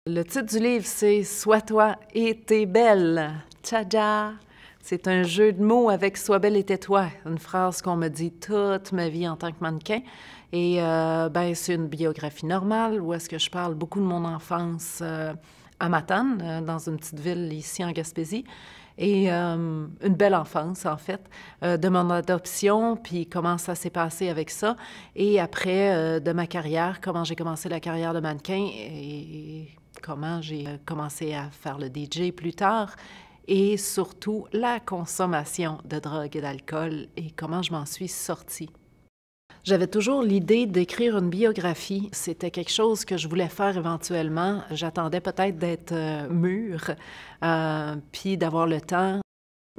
Le titre du livre, c'est « Sois toi et t'es belle ». Tcha-tcha! C'est un jeu de mots avec « Sois belle et tais-toi », une phrase qu'on me dit toute ma vie en tant que mannequin. Et c'est une biographie normale où est-ce que je parle beaucoup de mon enfance à Matane, dans une petite ville ici en Gaspésie. Et une belle enfance, en fait, de mon adoption, puis comment ça s'est passé avec ça. Et après, de ma carrière, comment j'ai commencé la carrière de mannequin et comment j'ai commencé à faire le DJ plus tard. Et surtout, la consommation de drogue et d'alcool et comment je m'en suis sortie. J'avais toujours l'idée d'écrire une biographie. C'était quelque chose que je voulais faire éventuellement. J'attendais peut-être d'être mûre, puis d'avoir le temps.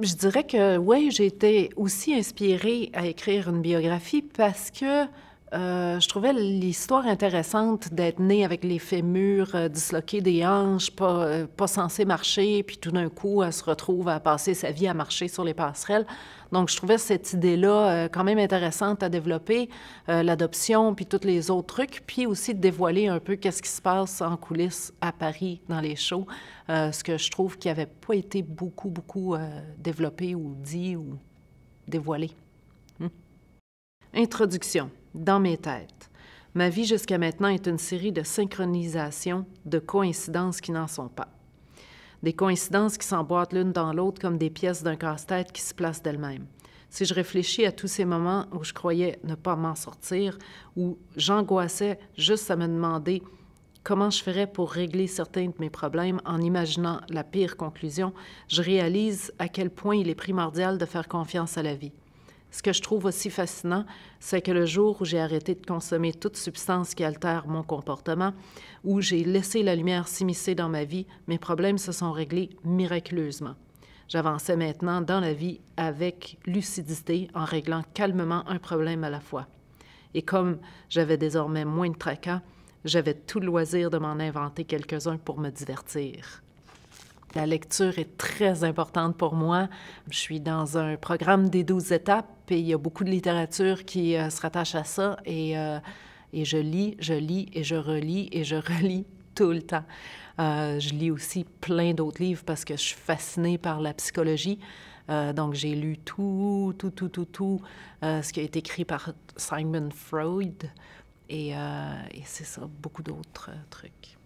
Je dirais que oui, j'ai été aussi inspirée à écrire une biographie parce que je trouvais l'histoire intéressante d'être née avec les fémurs disloqués des hanches, pas censée marcher, puis tout d'un coup, elle se retrouve à passer sa vie à marcher sur les passerelles. Donc, je trouvais cette idée-là quand même intéressante à développer, l'adoption, puis tous les autres trucs, puis aussi de dévoiler un peu qu'est-ce qui se passe en coulisses à Paris, dans les shows, ce que je trouve qui n'avait pas été beaucoup développé ou dit ou dévoilé. Introduction. Dans mes têtes. Ma vie jusqu'à maintenant est une série de synchronisations, de coïncidences qui n'en sont pas. Des coïncidences qui s'emboîtent l'une dans l'autre comme des pièces d'un casse-tête qui se placent d'elles-mêmes. Si je réfléchis à tous ces moments où je croyais ne pas m'en sortir, où j'angoissais juste à me demander comment je ferais pour régler certains de mes problèmes en imaginant la pire conclusion, je réalise à quel point il est primordial de faire confiance à la vie. Ce que je trouve aussi fascinant, c'est que le jour où j'ai arrêté de consommer toute substance qui altère mon comportement, où j'ai laissé la lumière s'immiscer dans ma vie, mes problèmes se sont réglés miraculeusement. J'avançais maintenant dans la vie avec lucidité en réglant calmement un problème à la fois. Et comme j'avais désormais moins de tracas, j'avais tout le loisir de m'en inventer quelques-uns pour me divertir. La lecture est très importante pour moi. Je suis dans un programme des 12 étapes et il y a beaucoup de littérature qui se rattache à ça et je lis et je relis tout le temps. Je lis aussi plein d'autres livres parce que je suis fascinée par la psychologie. Donc, j'ai lu tout ce qui a été écrit par Sigmund Freud et c'est ça, beaucoup d'autres trucs.